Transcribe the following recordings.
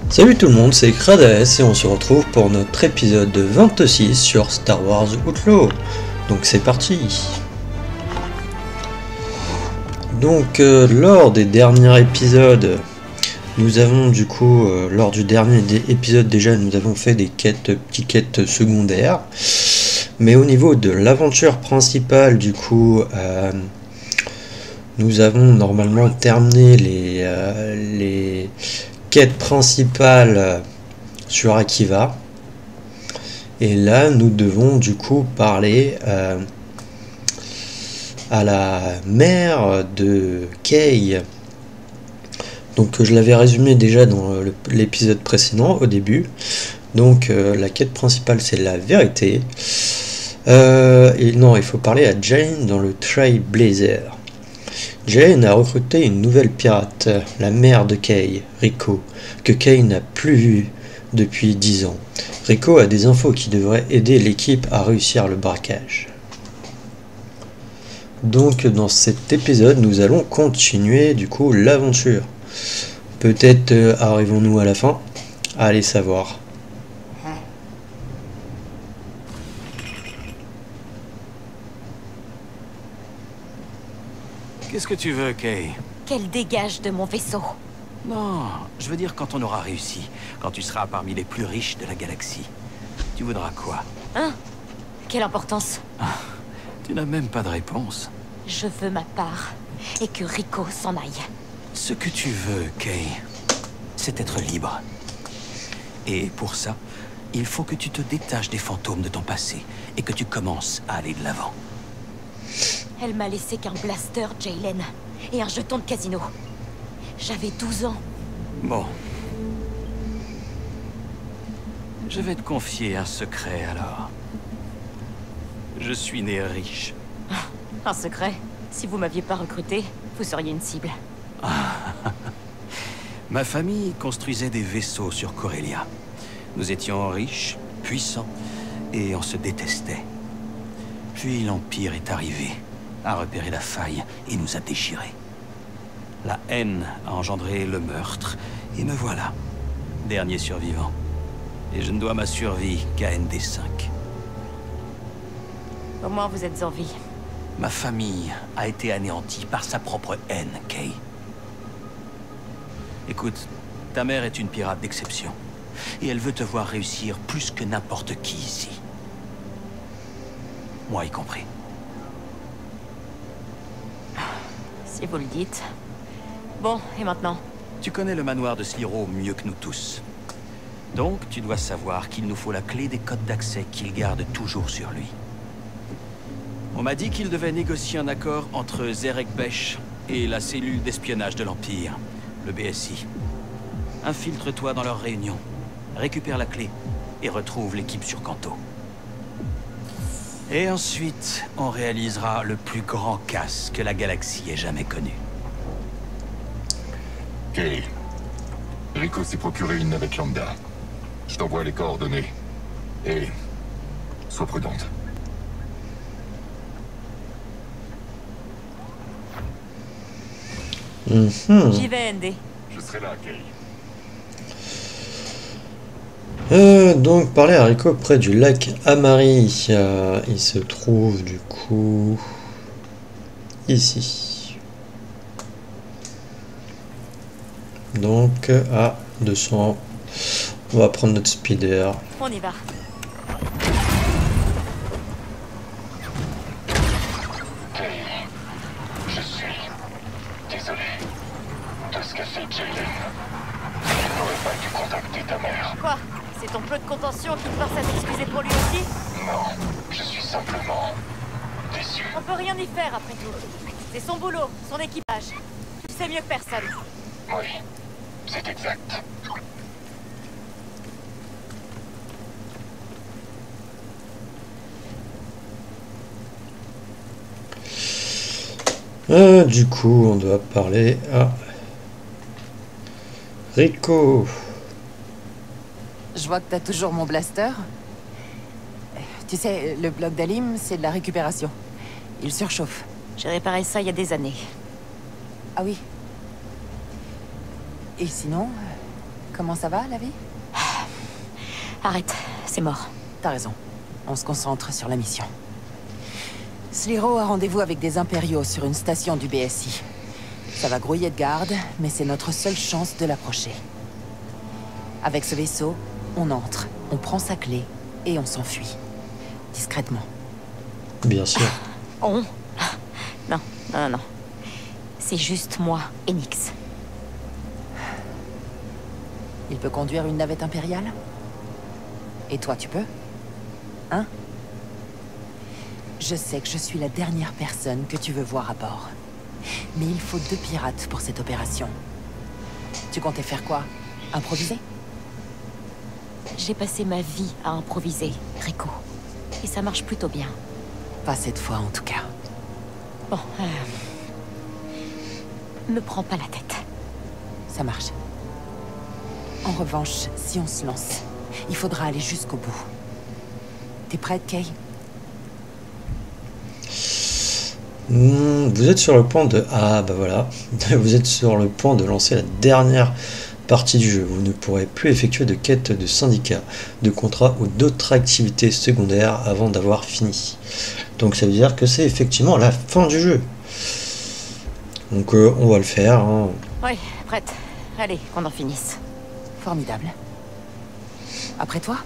Salut tout le monde, c'est Krades et on se retrouve pour notre épisode 26 sur Star Wars Outlaw. Donc c'est parti. Donc lors des derniers épisodes, nous avons du coup, lors du dernier épisode déjà, nous avons fait des petites quêtes secondaires. Mais au niveau de l'aventure principale, du coup, nous avons normalement terminé les quêtes principales sur Akiva. Et là, nous devons du coup parler à la mère de Kay. Donc je l'avais résumé déjà dans l'épisode précédent au début. Donc la quête principale c'est la vérité. Et non, il faut parler à Jane dans le Trailblazer. Jane a recruté une nouvelle pirate, la mère de Kay, Rico, que Kay n'a plus vue depuis 10 ans. Rico a des infos qui devraient aider l'équipe à réussir le braquage. Donc dans cet épisode, nous allons continuer du coup l'aventure. Peut-être arrivons-nous à la fin? Allez savoir. Qu'est-ce que tu veux, Kay? Qu'elle dégage de mon vaisseau. Non, je veux dire quand on aura réussi. Quand tu seras parmi les plus riches de la galaxie. Tu voudras quoi? Hein? Quelle importance? Tu n'as même pas de réponse. Je veux ma part. Et que Rico s'en aille. Ce que tu veux, Kay, c'est être libre. Et pour ça, il faut que tu te détaches des fantômes de ton passé et que tu commences à aller de l'avant. Elle m'a laissé qu'un blaster, Jaylen. Et un jeton de casino. J'avais 12 ans. Bon. Je vais te confier un secret, alors. Je suis né riche. Un secret? Si vous m'aviez pas recruté, vous seriez une cible. Ma famille construisait des vaisseaux sur Corellia. Nous étions riches, puissants, et on se détestait. Puis l'Empire est arrivé, a repéré la faille et nous a déchirés. La haine a engendré le meurtre, et me voilà, dernier survivant. Et je ne dois ma survie qu'à ND5. Au moins vous êtes en vie. Ma famille a été anéantie par sa propre haine, Kay. Écoute, ta mère est une pirate d'exception. Et elle veut te voir réussir plus que n'importe qui ici. Moi y compris. Si vous le dites. Bon, et maintenant? Tu connais le manoir de Sliro mieux que nous tous. Donc, tu dois savoir qu'il nous faut la clé des codes d'accès qu'il garde toujours sur lui. On m'a dit qu'il devait négocier un accord entre Zerek Besh et la cellule d'espionnage de l'Empire, le BSI. Infiltre-toi dans leur réunion, récupère la clé et retrouve l'équipe sur Canto. Et ensuite, on réalisera le plus grand casse que la galaxie ait jamais connu. Kay, Rico s'est procuré une navette lambda. Je t'envoie les coordonnées. Et sois prudente. J'y vais, ND. Je serai là, Kay. Donc parler à Rico près du lac Amari. Il se trouve du coup ici. Donc à 200. On va prendre notre speeder. On y va. Kay, je suis désolé de ce qu'a fait Jaylen. Je n'aurais pas dû contacter ta mère. Quoi? C'est ton peu de contention qui te force à t'excuser pour lui aussi? Non, je suis simplement déçu. On peut rien y faire après tout. C'est son boulot, son équipage. Tu sais mieux que personne. Oui, c'est exact. Du coup, on doit parler à Rico. Je vois que t'as toujours mon blaster. Tu sais, le bloc d'Alim, c'est de la récupération. Il surchauffe. J'ai réparé ça il y a des années. Ah oui. Et sinon, Comment ça va, la vie? Arrête, c'est mort. T'as raison. On se concentre sur la mission. Sliro a rendez-vous avec des impériaux sur une station du BSI. Ça va grouiller de garde, mais c'est notre seule chance de l'approcher. Avec ce vaisseau, on entre, on prend sa clé et on s'enfuit. Discrètement. Bien sûr. On? Non, non, non. C'est juste moi et Nyx. Il peut conduire une navette impériale? Et toi, tu peux? Hein? Je sais que je suis la dernière personne que tu veux voir à bord. Mais il faut 2 pirates pour cette opération. Tu comptais faire quoi? Improviser? J'ai passé ma vie à improviser, Rico. Et ça marche plutôt bien. Pas cette fois, en tout cas. Bon, me prends pas la tête. Ça marche. En revanche, si on se lance, il faudra aller jusqu'au bout. T'es prête, Kay? Vous êtes sur le point de... Ah, bah voilà. Vous êtes sur le point de lancer la dernière partie du jeu. Vous ne pourrez plus effectuer de quêtes de syndicat, de contrat ou d'autres activités secondaires avant d'avoir fini. Donc ça veut dire que c'est effectivement la fin du jeu. Donc on va le faire. Hein. Oui, prête. Allez, qu'on en finisse. Formidable. Après toi?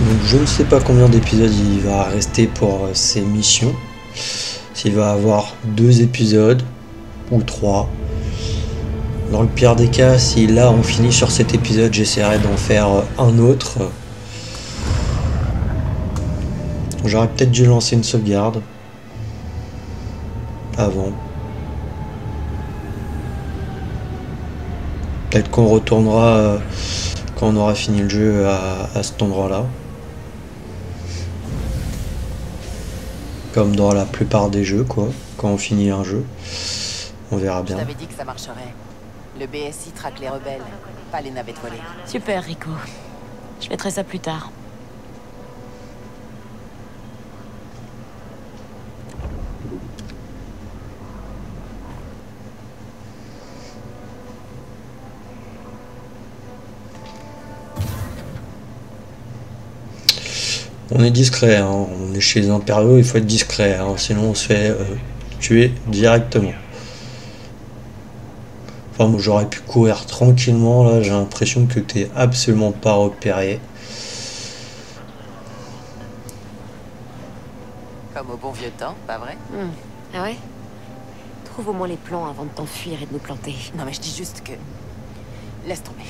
Donc je ne sais pas combien d'épisodes il va rester pour ces missions. S'il va avoir 2 épisodes ou 3. Dans le pire des cas, si là on finit sur cet épisode, j'essaierai d'en faire un autre. J'aurais peut-être dû lancer une sauvegarde avant. Peut-être qu'on retournera quand on aura fini le jeu à cet endroit-là. Comme dans la plupart des jeux, quoi. Quand on finit un jeu, on verra bien. Je t'avais dit que ça marcherait. Le BSI traque les rebelles, pas les navettes volées. Super, Rico. Je mettrai ça plus tard. On est discret, hein. On est chez les impériaux, il faut être discret, hein. Sinon on se fait tuer directement. Enfin, moi j'aurais pu courir tranquillement, là j'ai l'impression que t'es absolument pas repéré. Comme au bon vieux temps, pas vrai? Ah ouais? Trouve au moins les plans avant de t'enfuir et de nous planter. Non mais je dis juste que... Laisse tomber.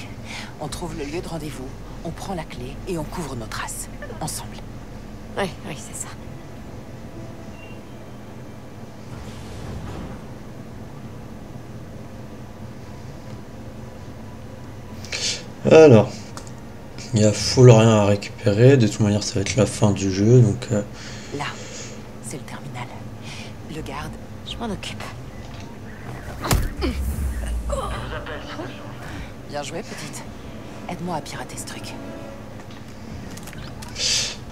On trouve le lieu de rendez-vous, on prend la clé et on couvre nos traces. Ensemble. Oui, oui, c'est ça. Alors, il y a full rien à récupérer, de toute manière ça va être la fin du jeu, donc... Là, c'est le terminal. Le garde... Je m'en occupe. Bien joué, petite. Aide-moi à pirater ce truc.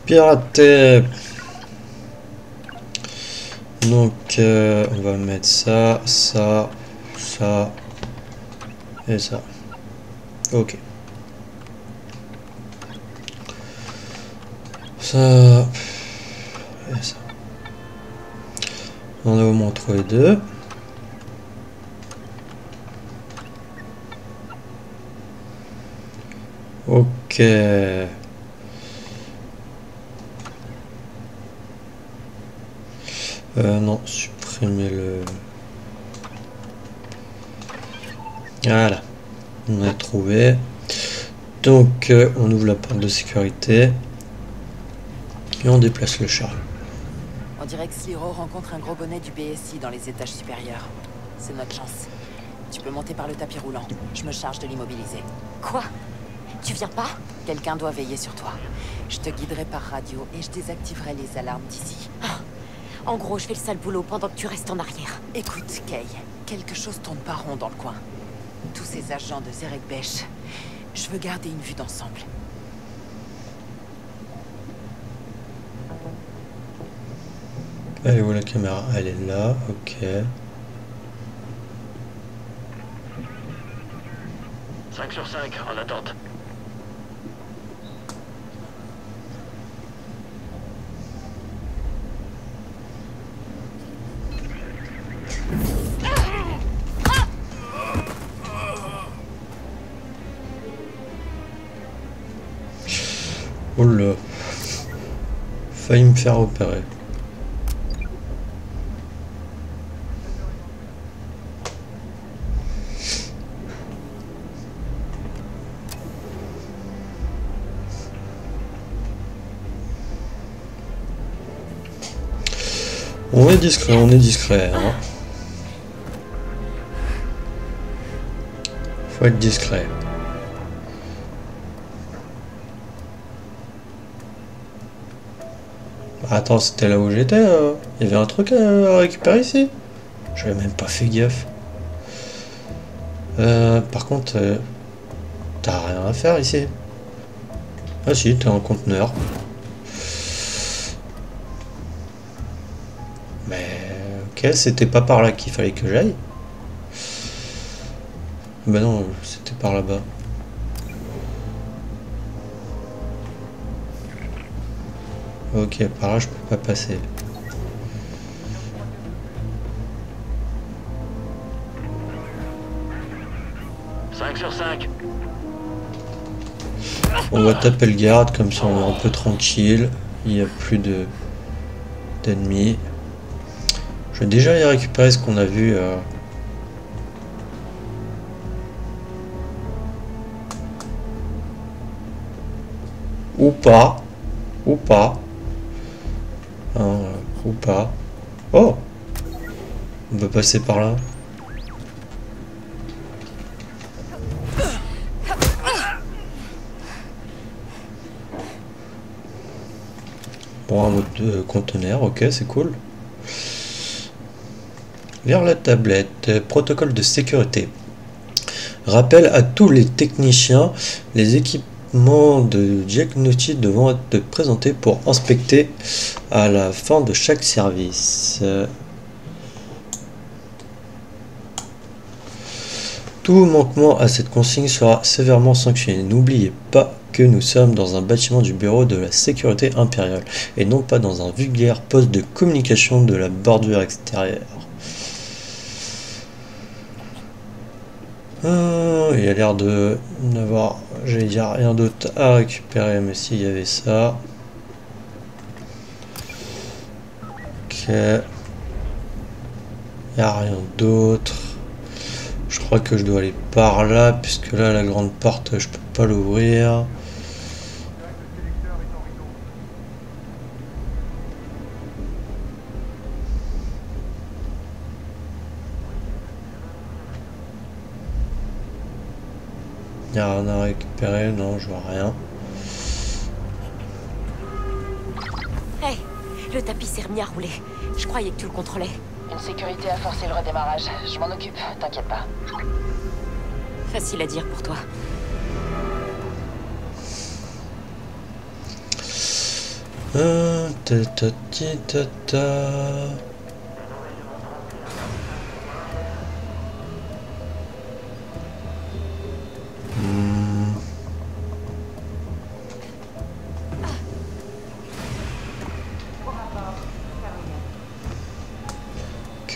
Pirater. Donc on va mettre ça, ça, ça et ça. Ok. Ça et ça. On a au moins trouvé 2. Ok. Non, supprimer le... Voilà. On a trouvé. Donc, on ouvre la porte de sécurité. Et on déplace le char. On dirait que Sliro rencontre un gros bonnet du BSI dans les étages supérieurs. C'est notre chance. Tu peux monter par le tapis roulant. Je me charge de l'immobiliser. Quoi? Tu viens pas? Quelqu'un doit veiller sur toi. Je te guiderai par radio et je désactiverai les alarmes d'ici. En gros, je fais le sale boulot pendant que tu restes en arrière. Écoute, Kay, quelque chose tourne pas rond dans le coin. Tous ces agents de Zerek Besh. Je veux garder une vue d'ensemble. Elle est où la caméra? Elle est là, ok. 5 sur 5, en attente. Oula. Failli me faire opérer. On est discret, hein. Faut être discret. Attends, c'était là où j'étais. Il y avait un truc à récupérer ici. J'avais même pas fait gaffe. Par contre, t'as rien à faire ici. Ah si, t'es un conteneur. Mais ok, c'était pas par là qu'il fallait que j'aille. Bah non, c'était par là-bas. Ok, par là je peux pas passer. « 5 sur 5. On va taper le garde, comme ça on est un peu tranquille. Il n'y a plus d'ennemis. Je vais déjà aller récupérer ce qu'on a vu. Ou pas. Ou pas. Hein, ou pas. Oh! On peut passer par là. Bon, un mode conteneur, ok, c'est cool. Vers la tablette, protocole de sécurité. Rappel à tous les techniciens, les équipements de diagnostic devront être présentés pour inspecter à la fin de chaque service. Tout manquement à cette consigne sera sévèrement sanctionné. N'oubliez pas que nous sommes dans un bâtiment du bureau de la sécurité impériale et non pas dans un vulgaire poste de communication de la bordure extérieure. Il y a l'air de n'avoir, j'allais dire, rien d'autre à récupérer, mais s'il y avait ça. Ok. Il n'y a rien d'autre. Je crois que je dois aller par là, puisque là, la grande porte, je peux pas l'ouvrir. Il n'y a rien à récupérer, non, je vois rien. Hey, le tapis s'est remis à rouler. Je croyais que tu le contrôlais. Une sécurité a forcé le redémarrage. Je m'en occupe, t'inquiète pas. Facile à dire pour toi.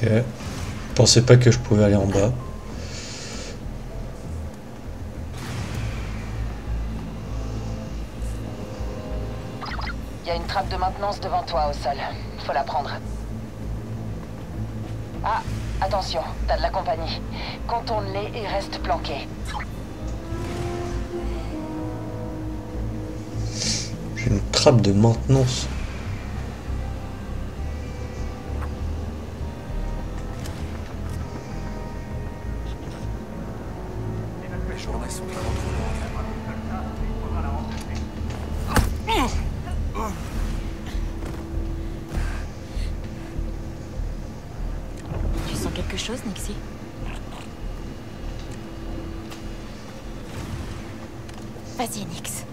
Ok. Je pensais pas que je pouvais aller en bas. Il y a une trappe de maintenance devant toi au sol. Faut la prendre. Ah, attention, t'as de la compagnie. Contourne-les et reste planqué. J'ai une trappe de maintenance. Tu sens quelque chose, Nixie? Vas-y, Nix.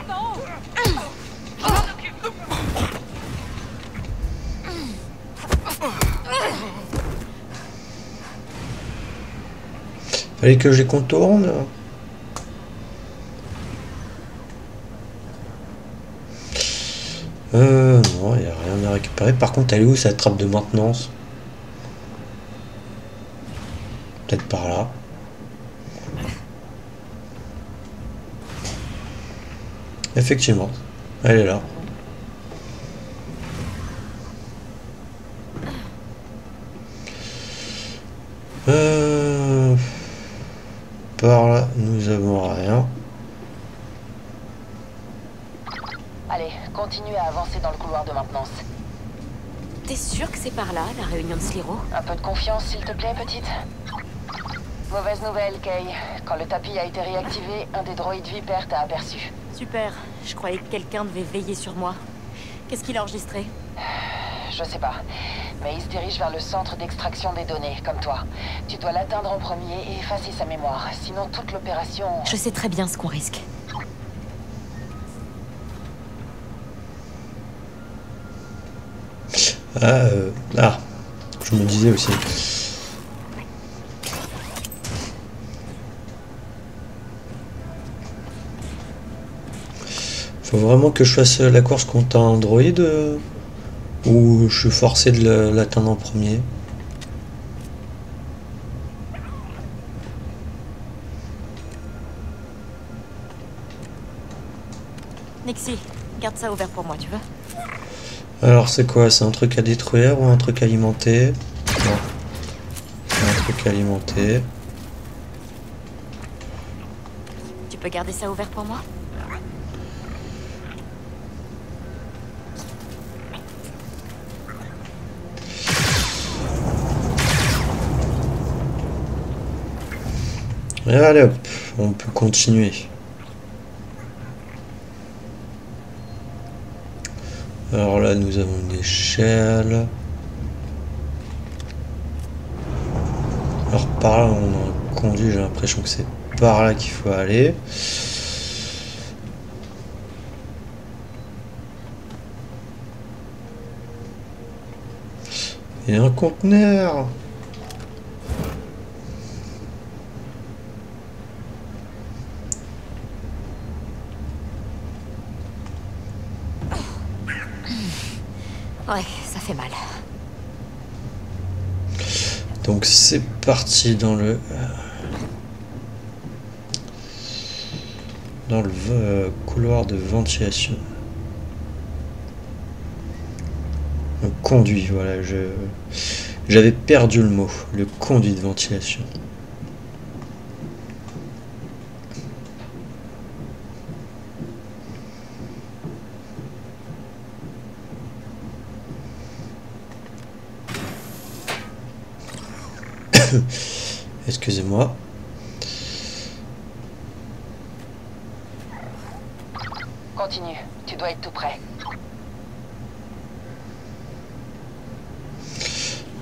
Non! Fallait que je les contourne. Non, il n'y a rien à récupérer. Par contre, elle est où cette trappe de maintenance? Peut-être par là. Effectivement, elle est là. Par là, nous avons rien. Allez, continue à avancer dans le couloir de maintenance. T'es sûr que c'est par là, la réunion de Sliro? Un peu de confiance, s'il te plaît, petite. Mauvaise nouvelle, Kay. Quand le tapis a été réactivé, un des droïdes Viper t'a aperçu. Super. Je croyais que quelqu'un devait veiller sur moi. Qu'est-ce qu'il a enregistré? Je sais pas. Mais il se dirige vers le centre d'extraction des données, comme toi. Tu dois l'atteindre en premier et effacer sa mémoire. Sinon, toute l'opération... Je sais très bien ce qu'on risque. Je me disais aussi. Faut vraiment que je fasse la course contre un droïde ou je suis forcé de l'atteindre en premier? Nixie, garde ça ouvert pour moi, tu veux? Alors c'est quoi? C'est un truc à détruire ou un truc à alimenter? Non. C'est un truc à alimenter. Tu peux garder ça ouvert pour moi? Et allez hop, on peut continuer. Alors là, nous avons une échelle. Alors par là, on a conduit, j'ai l'impression que c'est par là qu'il faut aller. Et un conteneur. Ouais, ça fait mal. Donc c'est parti dans le couloir de ventilation. Le conduit, voilà, j'avais perdu le mot, le conduit de ventilation. Excusez-moi. Continue, tu dois être tout prêt.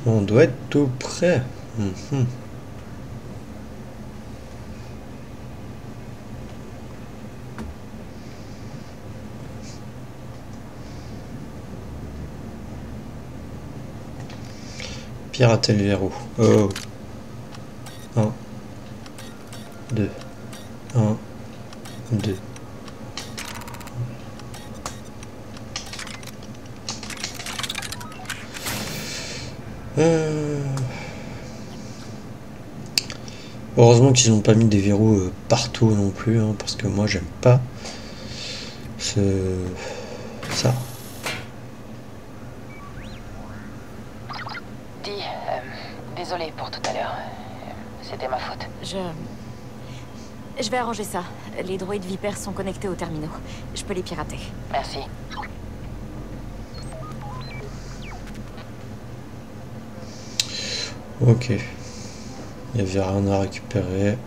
On doit être tout prêt. Mhm. Pirater le verrou. Oh. 1, 2, 1, 2. Heureusement qu'ils n'ont pas mis des verrous partout non plus, hein, parce que moi j'aime pas ça. Dis, désolé pour tout à l'heure. C'était ma faute. Je vais arranger ça. Les droïdes Viper sont connectés aux terminaux. Je peux les pirater. Merci. Ok. Il n'y avait rien à récupérer.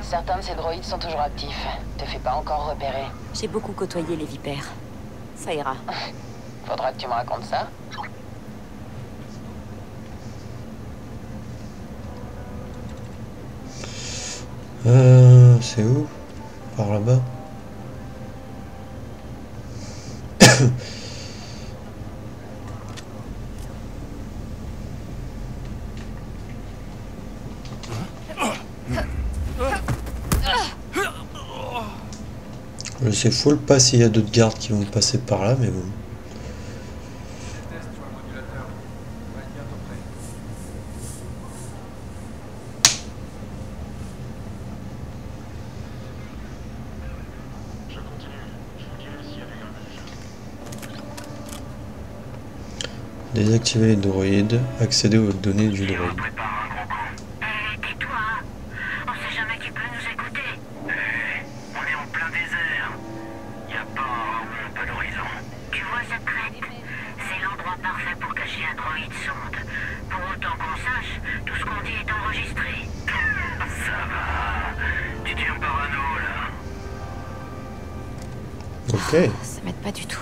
Certains de ces droïdes sont toujours actifs. Te fais pas encore repérer. J'ai beaucoup côtoyé les Vipers. Ça ira. Faudra que tu me racontes ça. C'est où? Par là-bas? Je sais full pas s'il y a d'autres gardes qui vont passer par là, mais bon. Désactiver les droïdes, accéder aux données du droïde. Hé, tais-toi! On sait jamais qui peut nous écouter. On est en plein désert. Y a pas d'horizon. Tu vois cette crête? C'est l'endroit parfait pour cacher un droïde sonde. Pour autant qu'on sache, tout ce qu'on dit est enregistré. Ça va. Tu tiens parano, là. Ok. Ça m'aide pas du tout.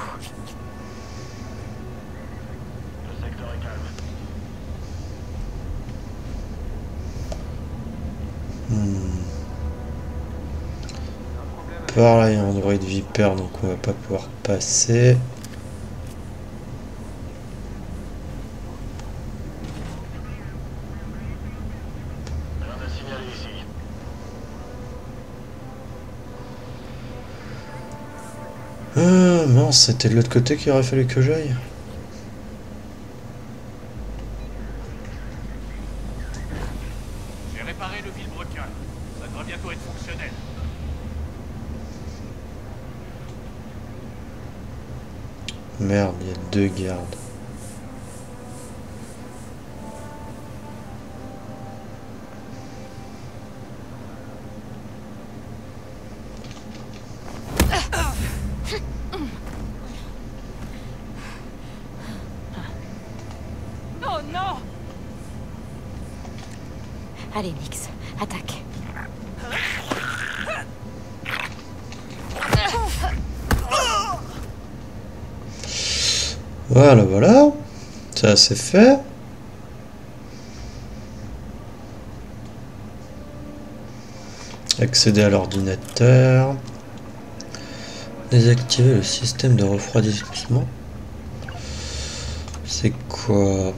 Par là, il y a un droïde Viper, donc on va pas pouvoir passer. Mince, c'était de l'autre côté qu'il aurait fallu que j'aille. J'ai réparé le vilebrequin. Ça devrait bientôt être fonctionnel. Merde, il y a deux gardes. Oh non! Allez, Nix, attaque. Voilà, voilà. Ça c'est fait. Accéder à l'ordinateur. Désactiver le système de refroidissement. C'est quoi?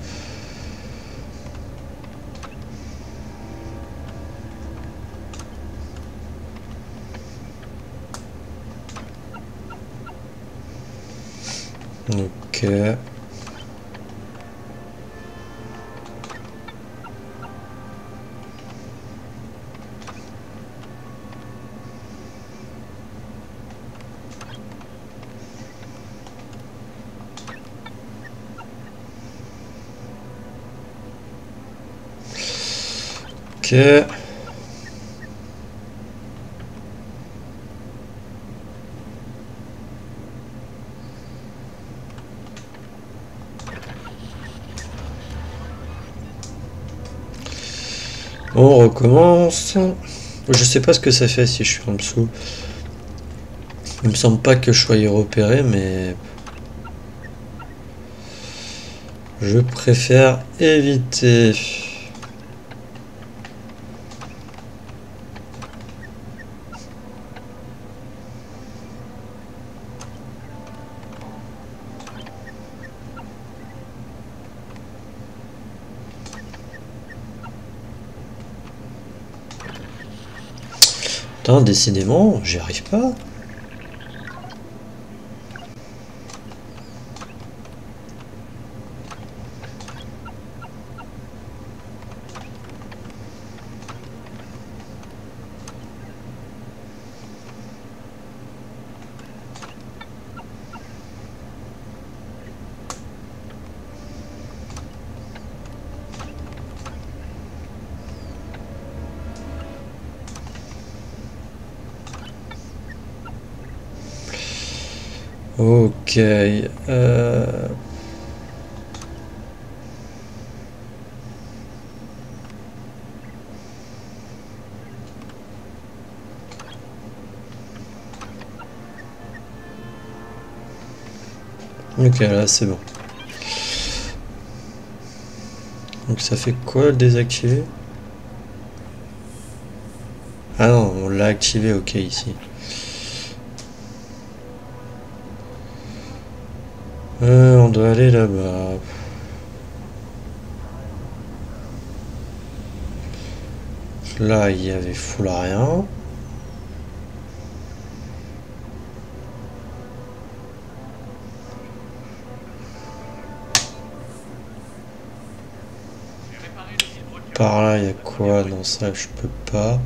Ok. Ok. On recommence. Je sais pas ce que ça fait si je suis en dessous. Il me semble pas que je sois repéré, mais je préfère éviter. Putain, décidément, j'y arrive pas. Ok. Ok, là c'est bon. Donc ça fait quoi le désactiver? Ah non, on l'a activé, ok, ici. On doit aller là-bas. Là, il y avait full rien. par là, il y a quoi? Non, ça, je peux pas.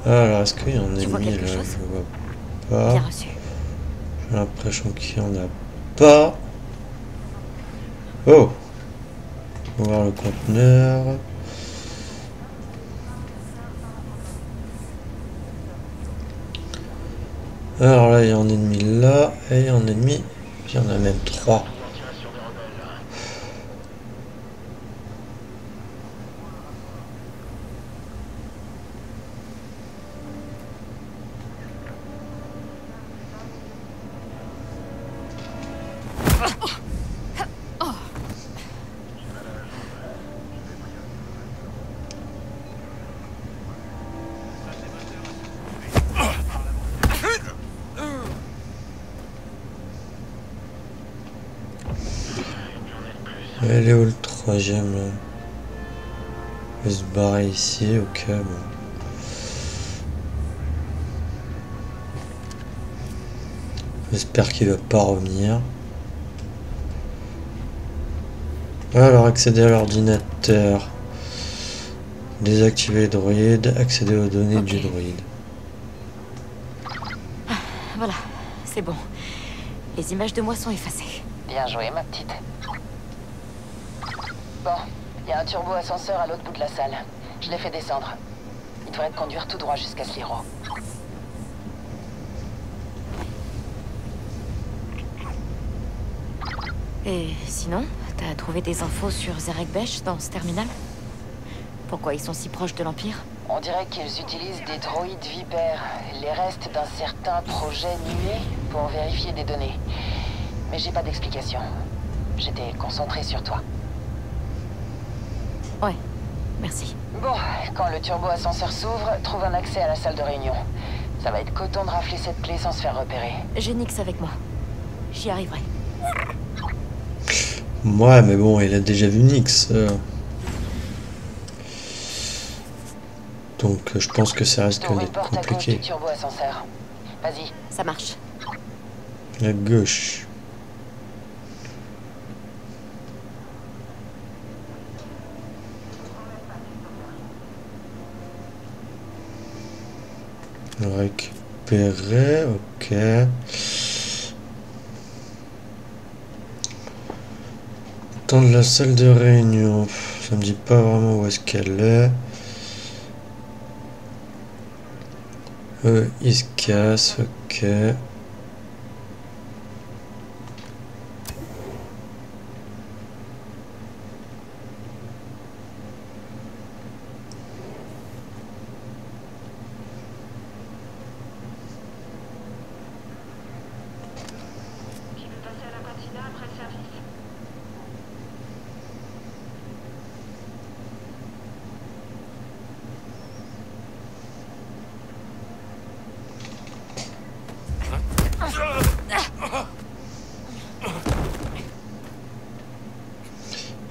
Alors, est-ce qu'il y en a Tu vois ennemi quelque là? chose? Je vois pas. Bien reçu. J'ai l'impression qu'il n'y en a pas. Oh! On va voir le conteneur. Alors là, il y a un ennemi là, et il y a un ennemi. Il y en a même 3. Elle est où le troisième là? Il va se barrer ici, ok bon. J'espère qu'il va pas revenir. Alors accéder à l'ordinateur. Désactiver le droïde, accéder aux données du droïde. Voilà, c'est bon. Les images de moi sont effacées. Bien joué, ma petite. Bon, il y a un turbo-ascenseur à l'autre bout de la salle. Je l'ai fait descendre. Il devrait te conduire tout droit jusqu'à Sliro. Et sinon, t'as trouvé des infos sur Zerek Besh dans ce terminal? Pourquoi ils sont si proches de l'Empire? On dirait qu'ils utilisent des droïdes vipères, les restes d'un certain projet nué, pour vérifier des données. Mais j'ai pas d'explication. J'étais concentré sur toi. Ouais, merci. Bon, quand le turbo-ascenseur s'ouvre, trouve un accès à la salle de réunion. Ça va être coton de rafler cette clé sans se faire repérer. J'ai Nix avec moi. J'y arriverai. Ouais, mais bon, il a déjà vu Nix. Donc je pense que ça risque T'ouvres une d'être porte à gauche compliqué. du turbo-ascenseur. Vas-y. Ça marche. À gauche. Récupérer, ok. Temps de la salle de réunion. Ça me dit pas vraiment où est-ce qu'elle est. Il se casse, ok.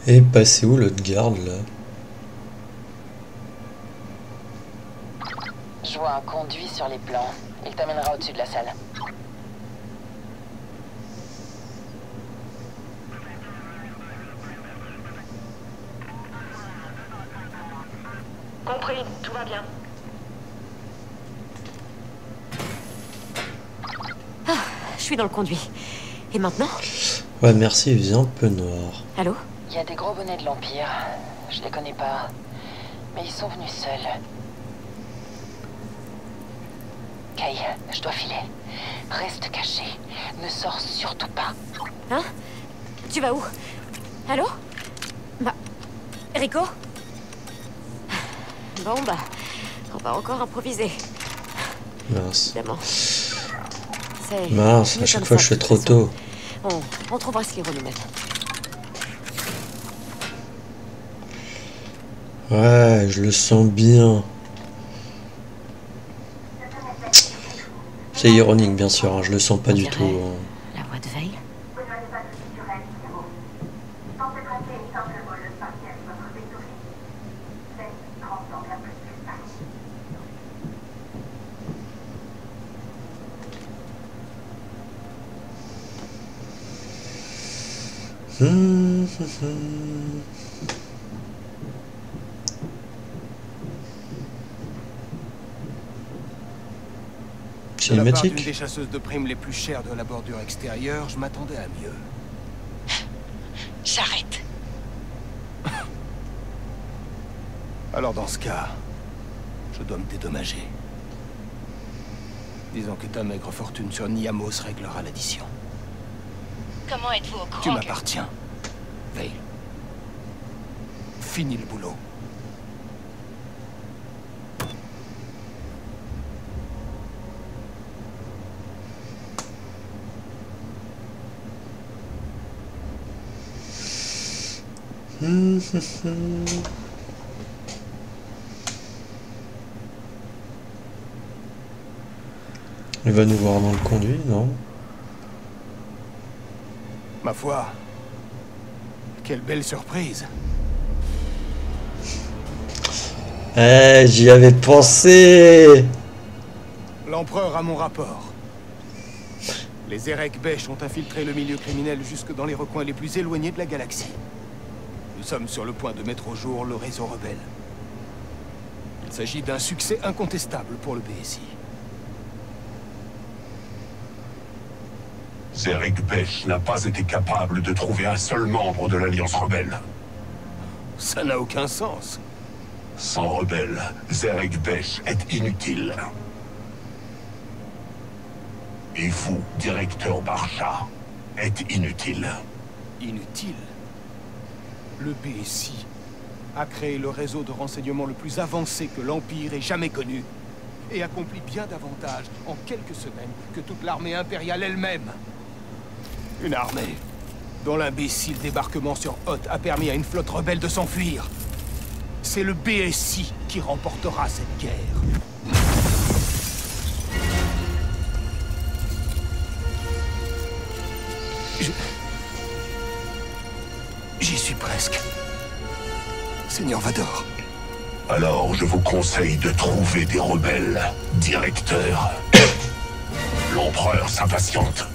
Et passé où l'autre garde là? Je vois un conduit sur les plans. Il t'amènera au-dessus de la salle. Compris, tout va bien. Je suis dans le conduit. Et maintenant? Ouais, merci, il faisait un peu noir. Allô? Il y a des gros bonnets de l'Empire. Je les connais pas. Mais ils sont venus seuls. Kay, je dois filer. Reste caché. Ne sors surtout pas. Hein? Tu vas où? Allô? Bah... Rico? Bon bah... On va encore improviser. Mince. Évidemment. C'est... Mince, à mieux chaque comme fois ça, je fais de trop toute façon. tôt. On trouvera Sliro nous-mêmes. Ouais, je le sens bien. C'est ironique, bien sûr, hein, je le sens pas On du dirait tout. Hein. La voix de Veil. pensais traquer simplement le spatial de votre vaisseau. C'est 30 ans bien plus d'espace. De la part d'une Cinématique. des chasseuses de primes les plus chères de la bordure extérieure, je m'attendais à mieux. J'arrête. Alors dans ce cas, je dois me dédommager. Disons que ta maigre fortune sur Niamos réglera l'addition. Comment êtes-vous au Tu courant que... m'appartiens. Veille. Finis le boulot. Il va nous voir dans le conduit, non? Ma foi, quelle belle surprise. Eh, j'y avais pensé. L'empereur a mon rapport. Les Erek Besh ont infiltré le milieu criminel jusque dans les recoins les plus éloignés de la galaxie. Nous sommes sur le point de mettre au jour le réseau rebelle. Il s'agit d'un succès incontestable pour le BSI. Zerek Besh n'a pas été capable de trouver un seul membre de l'Alliance rebelle. Ça n'a aucun sens. Sans rebelle, Zerek Besh est inutile. Et vous, directeur Barcha, êtes inutile. Inutile. Le BSI a créé le réseau de renseignement le plus avancé que l'Empire ait jamais connu et accomplit bien davantage en quelques semaines que toute l'armée impériale elle-même. Une armée dont l'imbécile débarquement sur Hoth a permis à une flotte rebelle de s'enfuir. C'est le BSI qui remportera cette guerre. J'y suis presque. Seigneur Vador. Alors je vous conseille de trouver des rebelles, directeur. L'empereur s'impatiente.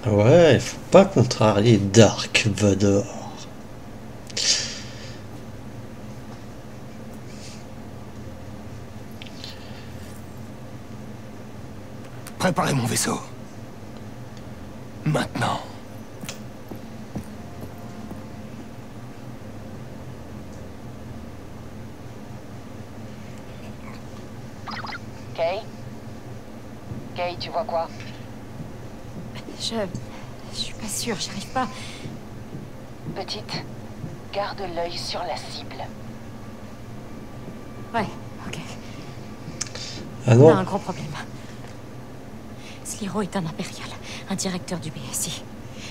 Ouais, il faut pas contrarier Dark Vador. Préparez mon vaisseau. Maintenant. Kay? Kay, tu vois quoi? Je suis pas sûre, j'arrive pas. Petite, garde l'œil sur la cible. Ouais, ok. Ah On a non. un gros problème. Sliro est un impérial, un directeur du BSI.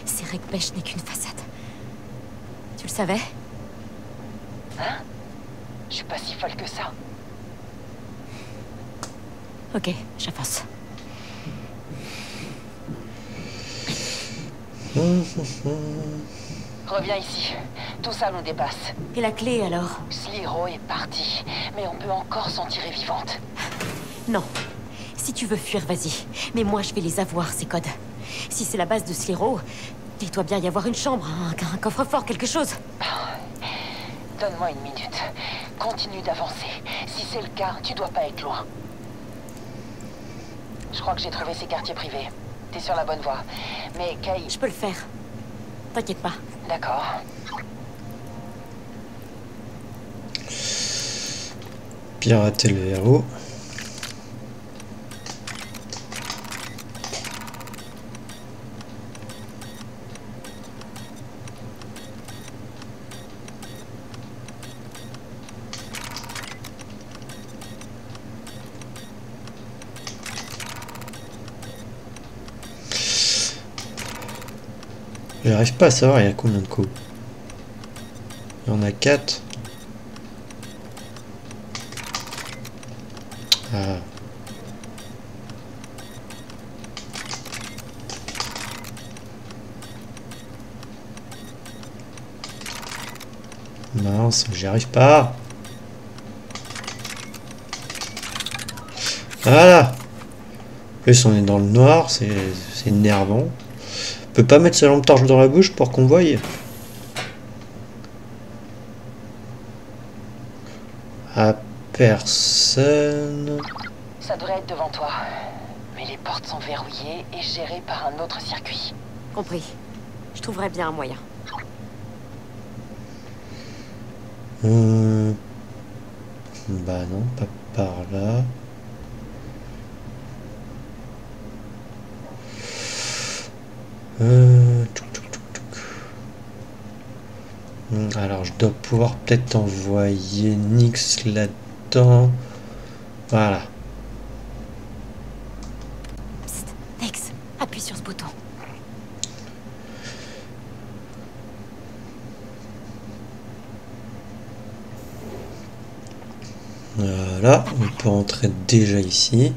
Zerek Besh n'est qu'une façade. Tu le savais? Hein? Je suis pas si folle que ça. Ok, j'avance. Reviens ici. Tout ça nous dépasse. Et la clé alors? Sliro est partie, mais on peut encore s'en tirer vivante. Non. Si tu veux fuir, vas-y. Mais moi, je vais les avoir, ces codes. Si c'est la base de Sliro, il doit bien y avoir une chambre, un coffre-fort, quelque chose. Donne-moi une minute. Continue d'avancer. Si c'est le cas, tu dois pas être loin. Je crois que j'ai trouvé ces quartiers privés. T'es sur la bonne voie. Mais Kay... Je peux le faire. T'inquiète pas. D'accord. Pirater le héros. J'arrive pas à savoir il y a combien de coups. Il y en a 4. Ah. Mince, j'y arrive pas. Voilà. En plus, on est dans le noir, c'est énervant. On peut pas mettre sa lampe torche dans la bouche pour qu'on voie. Ah, personne. Ça devrait être devant toi. Mais les portes sont verrouillées et gérées par un autre circuit. Compris. Je trouverai bien un moyen. Bah non, pas par là. Alors je dois pouvoir peut-être envoyer Nyx là-dedans. Voilà. Psst, Nyx, appuie sur ce bouton. Voilà, on peut entrer déjà ici.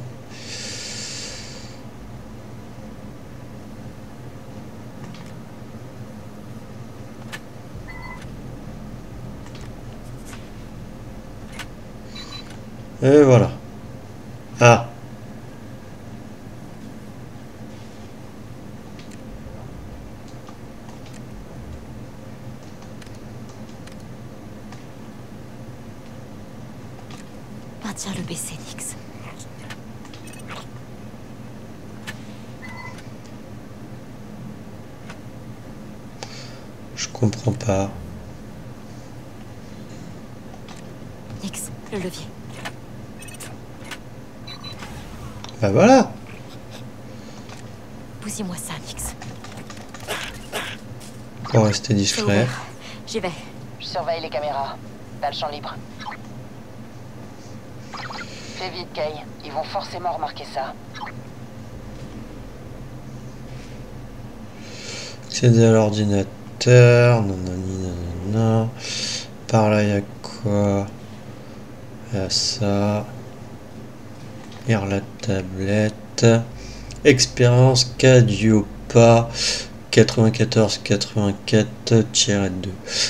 Et voilà. Ah. Maintiens le BC, Nyx. Je comprends pas. Nyx, le levier. Bah voilà. Bousille-moi ça, Nyx. Pour rester C'est discret. ouvert. J'y vais. Je surveille les caméras. T'as le champ libre. Fais vite, Kay. Ils vont forcément remarquer ça. Accéder à l'ordinateur. Nanani, nanana. Par là, il y a quoi? Il y a ça. Lire la tablette. Expérience Cadiopa 94-84-2.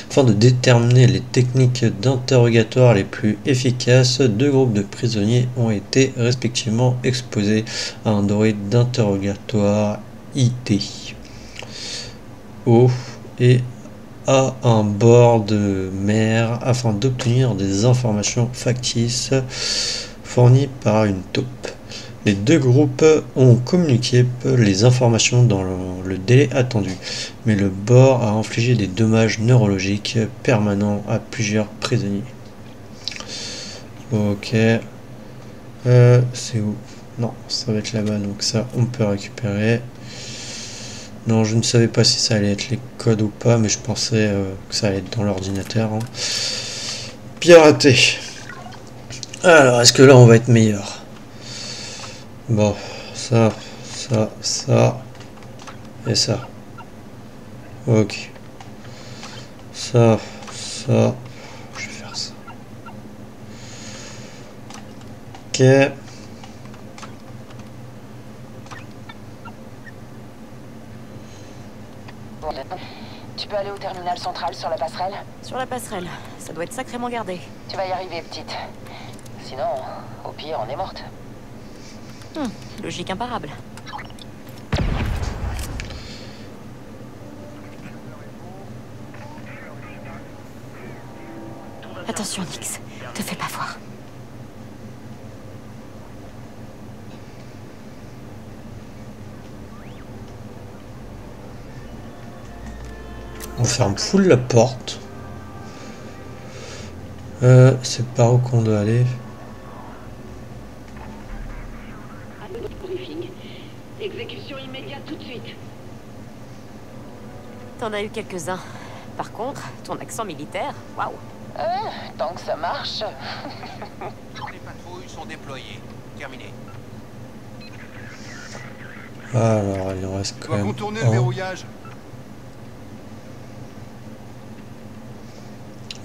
Afin de déterminer les techniques d'interrogatoire les plus efficaces, 2 groupes de prisonniers ont été respectivement exposés à un droïde d'interrogatoire IT au et à un bord de mer afin d'obtenir des informations factices fournies par une taupe. Les 2 groupes ont communiqué les informations dans le délai attendu, mais le bord a infligé des dommages neurologiques permanents à plusieurs prisonniers. Ok. C'est où? Non, ça va être là-bas, donc ça on peut récupérer. Non, je ne savais pas si ça allait être les codes ou pas, mais je pensais que ça allait être dans l'ordinateur. Hein. Piraté. Alors, est-ce que là on va être meilleur? Bon, ça et ça. Ok. Ça, je vais faire ça. Ok. Tu peux aller au terminal central sur la passerelle? Sur la passerelle. Ça doit être sacrément gardé. Tu vas y arriver, petite. Sinon, au pire, on est morte. Logique imparable. Attention, Nyx. Te fais pas voir. On ferme full la porte. C'est par où qu'on doit aller? Briefing. Exécution immédiate tout de suite. T'en as eu quelques-uns. Par contre, ton accent militaire, waouh. Tant que ça marche. Toutes les patrouilles sont déployées. Terminé. Alors, il en reste quand même contourner le un. verrouillage.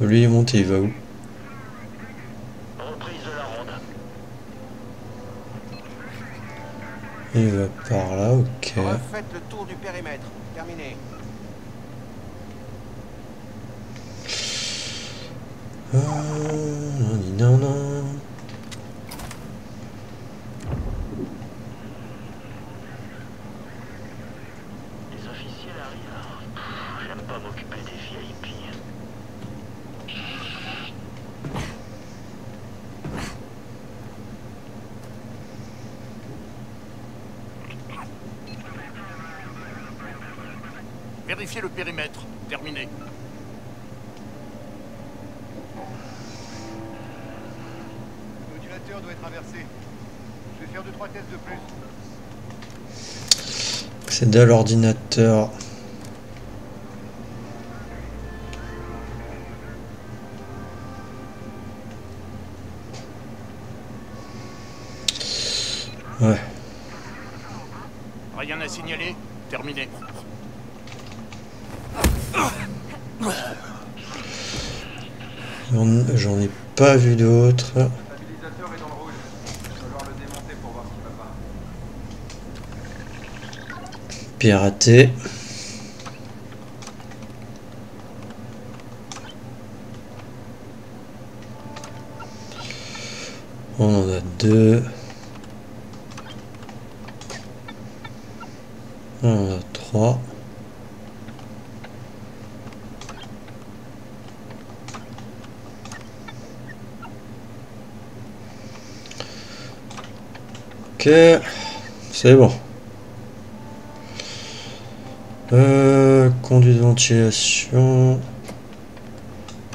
Lui, il est monté, il va où? Reprise de la ronde. Il va par là, ok. Refaites le tour du périmètre. Terminé. rien. J'aime pas m'occuper des VIP. Vérifiez le périmètre. Terminé. Le modulateur doit être inversé. Je vais faire 2-3 tests de plus. Accéder à l'ordinateur. Ouais. Rien à signaler. Terminé. J'en ai pas vu d'autres. Le stabilisateur est dans le rouge. Je vais falloir le démonter pour voir ce qui va pas. Piraté. On en a deux. On en a trois. Ok, c'est bon. Conduit de ventilation.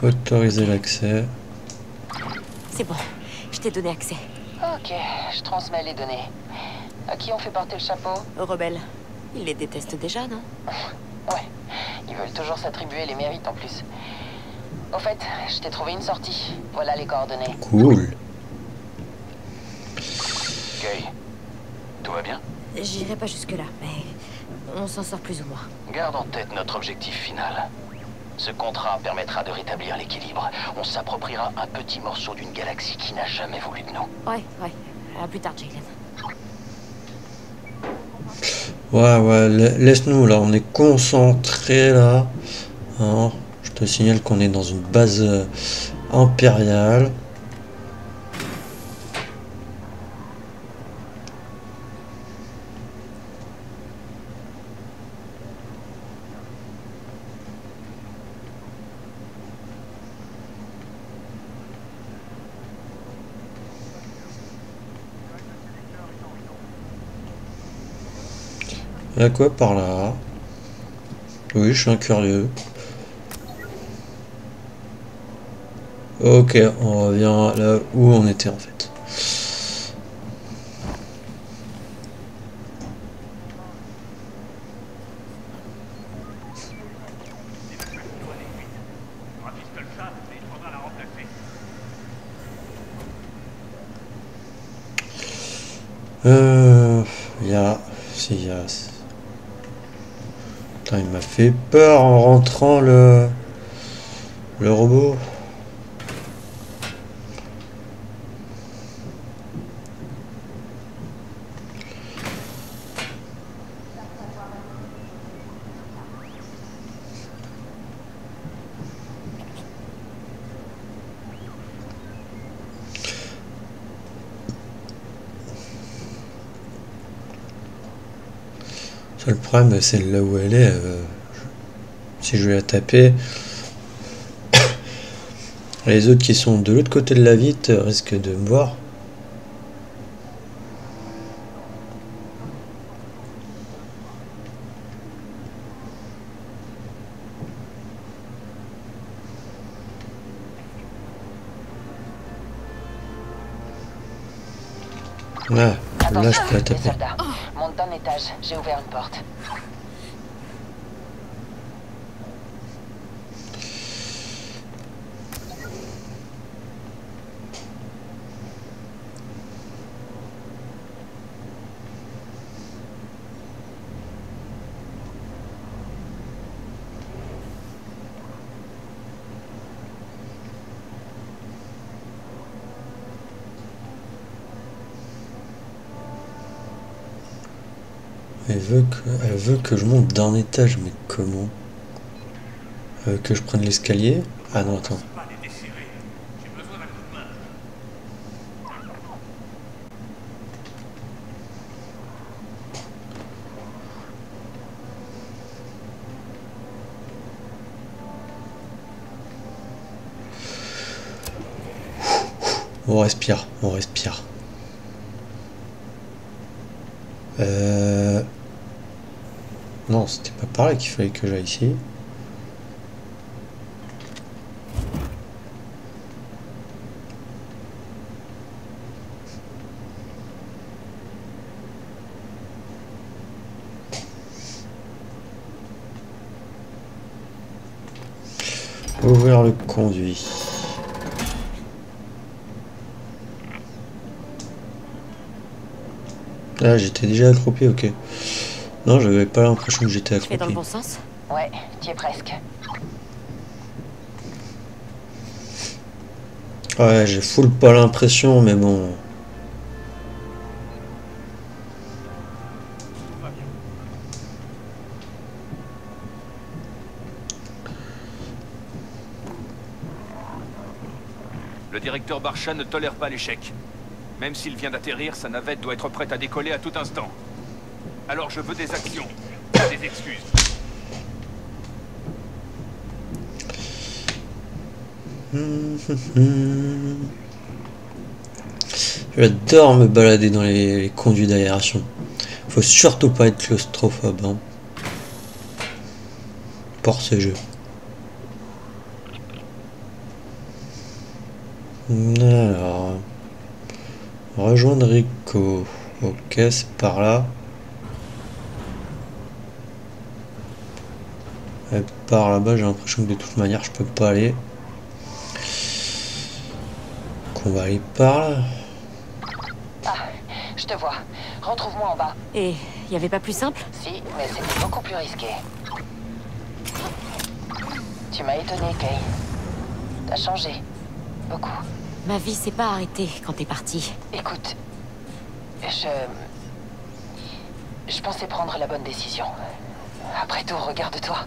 Autoriser l'accès. C'est bon, je t'ai donné accès. Ok, je transmets les données. À qui on fait porter le chapeau? Aux rebelles. Ils les détestent déjà, non? Ouais, ils veulent toujours s'attribuer les mérites en plus. Au fait, je t'ai trouvé une sortie. Voilà les coordonnées. Cool. Kay, tout va bien? J'irai pas jusque-là, mais on s'en sort plus ou moins. Garde en tête notre objectif final. Ce contrat permettra de rétablir l'équilibre. On s'appropriera un petit morceau d'une galaxie qui n'a jamais voulu de nous. Ouais. À plus tard, Jaylen. Ouais, laisse-nous là, on est concentré là. Hein, je te signale qu'on est dans une base impériale. Il y a quoi par là? Oui, je suis un curieux. Ok, on revient là où on était en fait. Il y a... Putain, il m'a fait peur en rentrant le robot. Le problème, c'est là où elle est. Si je vais la taper, les autres qui sont de l'autre côté de la vitre risquent de me voir. Là, je peux la taper. Monte d'un étage, j'ai ouvert une porte. Elle veut que je monte d'un étage, mais comment? Que je prenne l'escalier? Ah non, attends. On respire, on respire. Non, c'était pas par là qu'il fallait que j'aille ici. Ouvrir le conduit. Ah, j'étais déjà accroupi, ok. Non, j'avais pas l'impression que j'étais Tu fais dans le accroupi. bon sens? Ouais, t'y es presque. Ouais, j'ai full pas l'impression, mais bon. Le directeur Barcha ne tolère pas l'échec. Même s'il vient d'atterrir, sa navette doit être prête à décoller à tout instant. Alors je veux des actions, pas des excuses. J'adore me balader dans les conduits d'aération. Faut surtout pas être claustrophobe, hein, pour ce jeu. Alors, rejoindre Rico. Ok, c'est par là. Et par là-bas, j'ai l'impression que de toute manière, je peux pas aller. Qu'on va aller par là. Ah, je te vois. Retrouve-moi en bas. Et y avait pas plus simple? Si, mais c'était beaucoup plus risqué. Tu m'as étonné, Kay. T'as changé. Beaucoup. Ma vie s'est pas arrêtée quand t'es parti. Écoute, je pensais prendre la bonne décision. Après tout, regarde-toi.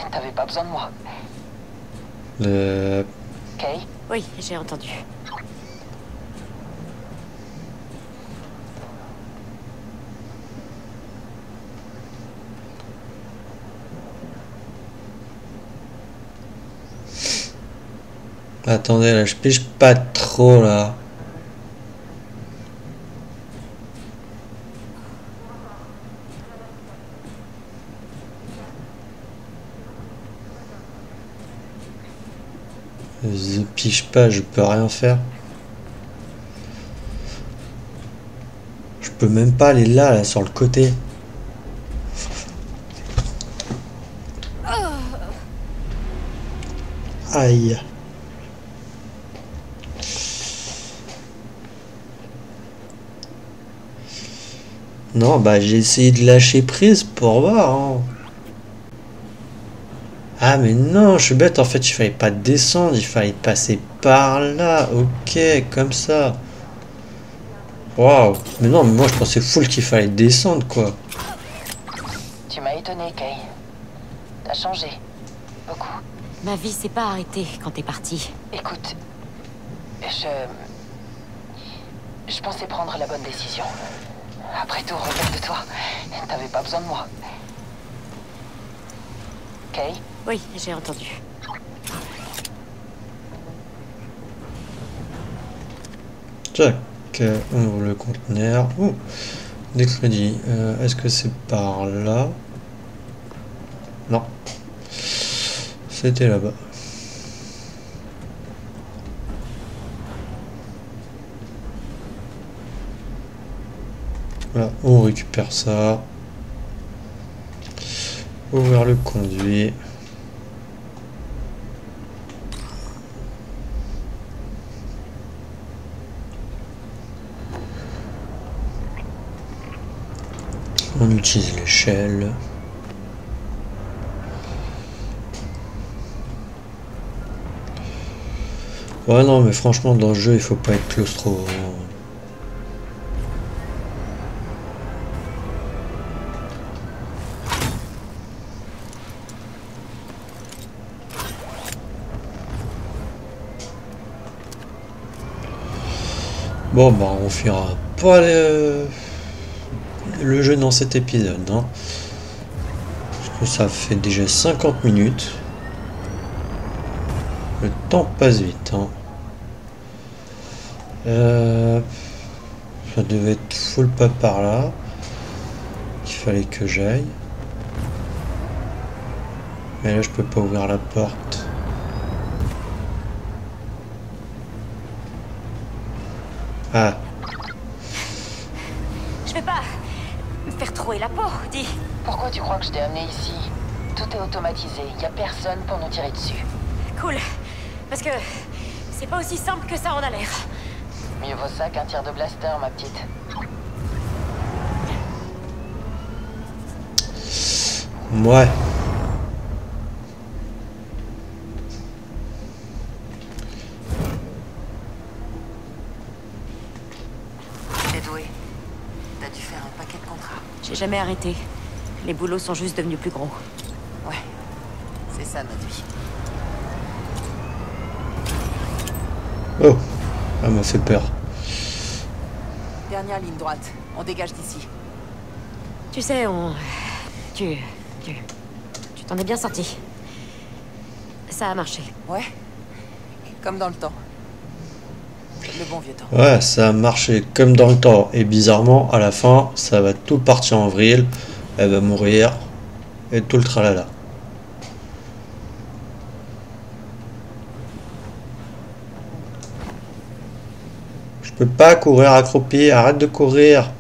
T'avais pas besoin de moi. Kay? Oui, j'ai entendu. Attendez, là, je pige pas trop, là. Je pige pas, je peux rien faire. Je peux même pas aller là, sur le côté. Aïe. Non, bah j'ai essayé de lâcher prise pour voir, hein. Ah mais non, je suis bête, en fait il fallait pas descendre, il fallait passer par là, ok, comme ça. Waouh, mais non, mais moi je pensais full qu'il fallait descendre quoi. Tu m'as étonné, Kay. T'as changé. Beaucoup. Ma vie s'est pas arrêtée quand t'es parti. Écoute, je pensais prendre la bonne décision. Après tout, regarde-toi. T'avais pas besoin de moi. Kay? Oui, j'ai entendu. Jack, on ouvre le conteneur. Oh, des crédits. Est-ce que c'est par là? Non. C'était là-bas. Voilà, on récupère ça. Ouvrir le conduit. On utilise l'échelle. Ouais non mais franchement dans le jeu il faut pas être claustro. Bon bah on fera pas le jeu dans cet épisode, hein. Parce que ça fait déjà 50 minutes. Le temps passe vite, hein. Ça devait être full pas par là. Il fallait que j'aille. Mais là, je peux pas ouvrir la porte. Ah. Je vais pas me faire trouer la peau, dis. Pourquoi tu crois que je t'ai amené ici? Tout est automatisé, y a personne pour nous tirer dessus. Cool. Parce que c'est pas aussi simple que ça en a l'air. Mieux vaut ça qu'un tir de blaster, ma petite. Ouais. T'es doué. T'as dû faire un paquet de contrats. J'ai jamais arrêté. Les boulots sont juste devenus plus gros. Ouais. C'est ça notre vie. Oh. Elle m'a fait peur. Dernière ligne droite. On dégage d'ici. Tu sais, Tu t'en es bien sorti. Ça a marché. Ouais. Comme dans le temps. Le bon vieux temps. Ouais, ça a marché comme dans le temps. Et bizarrement, à la fin, ça va tout partir en vrille. Elle va mourir. Et tout le tralala. Je peux pas courir accroupi. Arrête de courir.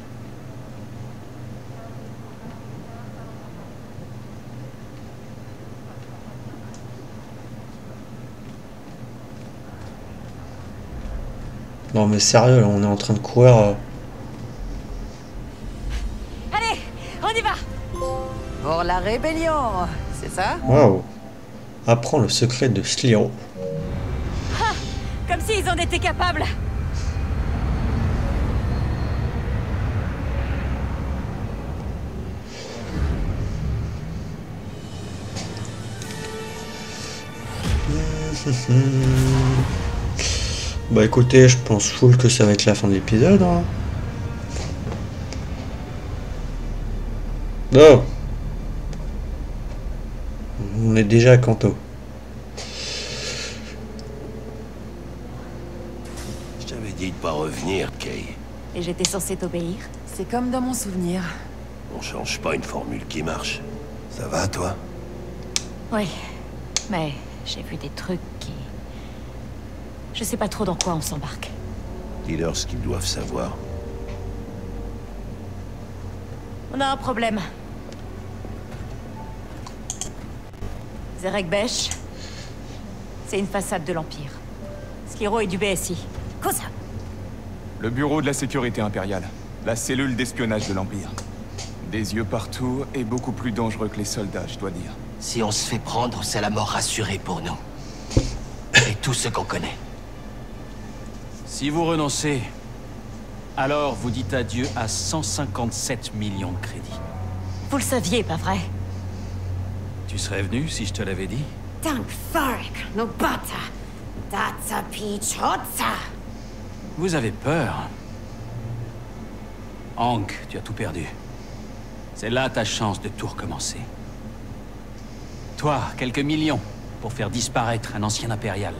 Non mais sérieux, là, on est en train de courir. Allez, on y va. Pour la rébellion, c'est ça? Waouh. Apprends le secret de Sliro. Ah, comme s'ils en étaient capables. Bah écoutez, je pense full que ça va être la fin de l'épisode. Hein. Non. On est déjà à Canto. Je t'avais dit de pas revenir, Kay. Et j'étais censée t'obéir. C'est comme dans mon souvenir. On change pas une formule qui marche. Ça va, toi? Oui, mais j'ai vu des trucs qui... Je sais pas trop dans quoi on s'embarque. Dis-leur ce qu'ils doivent savoir. On a un problème. Zerek Besh, c'est une façade de l'Empire. Sliro est du BSI. Quoi ça? Le bureau de la sécurité impériale. La cellule d'espionnage de l'Empire. Des yeux partout et beaucoup plus dangereux que les soldats, je dois dire. Si on se fait prendre, c'est la mort rassurée pour nous. Et tout ce qu'on connaît. Si vous renoncez, alors vous dites adieu à 157 millions de crédits. Vous le saviez, pas vrai? Tu serais venu si je te l'avais dit? Tank Fark, no bata. Datsa pichotsa. Vous avez peur. Hank, tu as tout perdu. C'est là ta chance de tout recommencer. Toi, quelques millions pour faire disparaître un ancien impérial.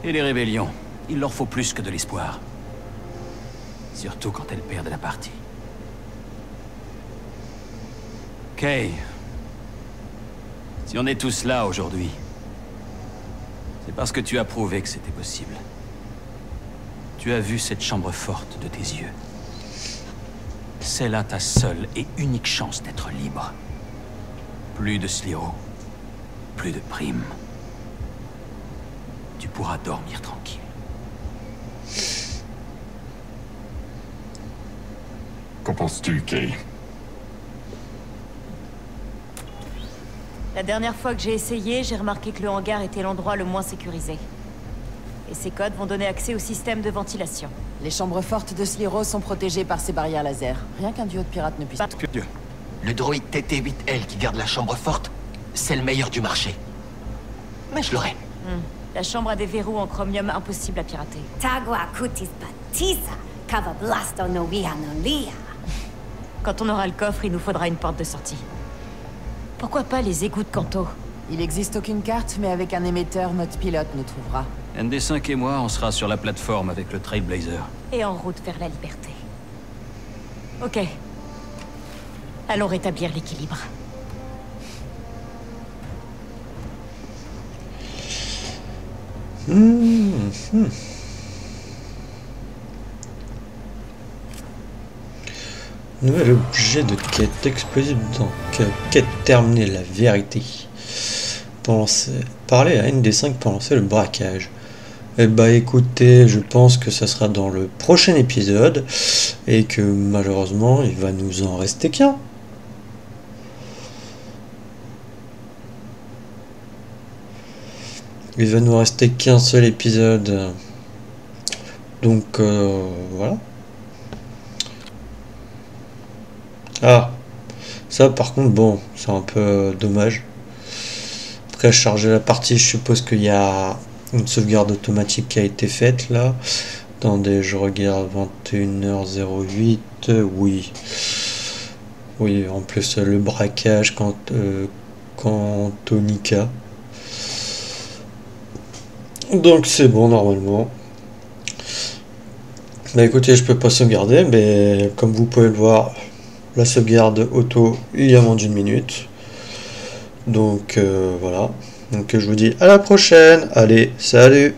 Et les rébellions, il leur faut plus que de l'espoir. Surtout quand elles perdent la partie. Kay, si on est tous là aujourd'hui, c'est parce que tu as prouvé que c'était possible. Tu as vu cette chambre forte de tes yeux. C'est là ta seule et unique chance d'être libre. Plus de Sliro, plus de primes. Tu pourras dormir tranquille. Qu'en penses-tu, Kay? La dernière fois que j'ai essayé, j'ai remarqué que le hangar était l'endroit le moins sécurisé. Et ces codes vont donner accès au système de ventilation. Les chambres fortes de Sliro sont protégées par ces barrières laser. Rien qu'un duo de pirates ne puisse... Dieu. Le droïde TT-8L qui garde la chambre forte, c'est le meilleur du marché. Mais je l'aurai. La chambre a des verrous en chromium impossibles à pirater. Quand on aura le coffre, il nous faudra une porte de sortie. Pourquoi pas les égouts de Canto? Il n'existe aucune carte, mais avec un émetteur, notre pilote nous trouvera. ND5 et moi, on sera sur la plateforme avec le Trailblazer. Et en route vers la liberté. Ok. Allons rétablir l'équilibre. Nouvel objet de quête explosif donc quête terminée, la vérité. Parler à ND5 pour lancer le braquage. Eh bah écoutez, je pense que ça sera dans le prochain épisode et que malheureusement il va nous en rester qu'un. Il va nous rester qu'un seul épisode. Donc voilà. Ah, ça par contre, bon, c'est un peu dommage. Après charger la partie, je suppose qu'il y a une sauvegarde automatique qui a été faite là. Attendez, je regarde 21h08. Oui. Oui, en plus le braquage Cantonica. Donc c'est bon normalement. Bah écoutez, je peux pas sauvegarder, mais comme vous pouvez le voir, la sauvegarde auto il y a moins d'1 minute. Donc voilà. Donc je vous dis à la prochaine. Allez, salut.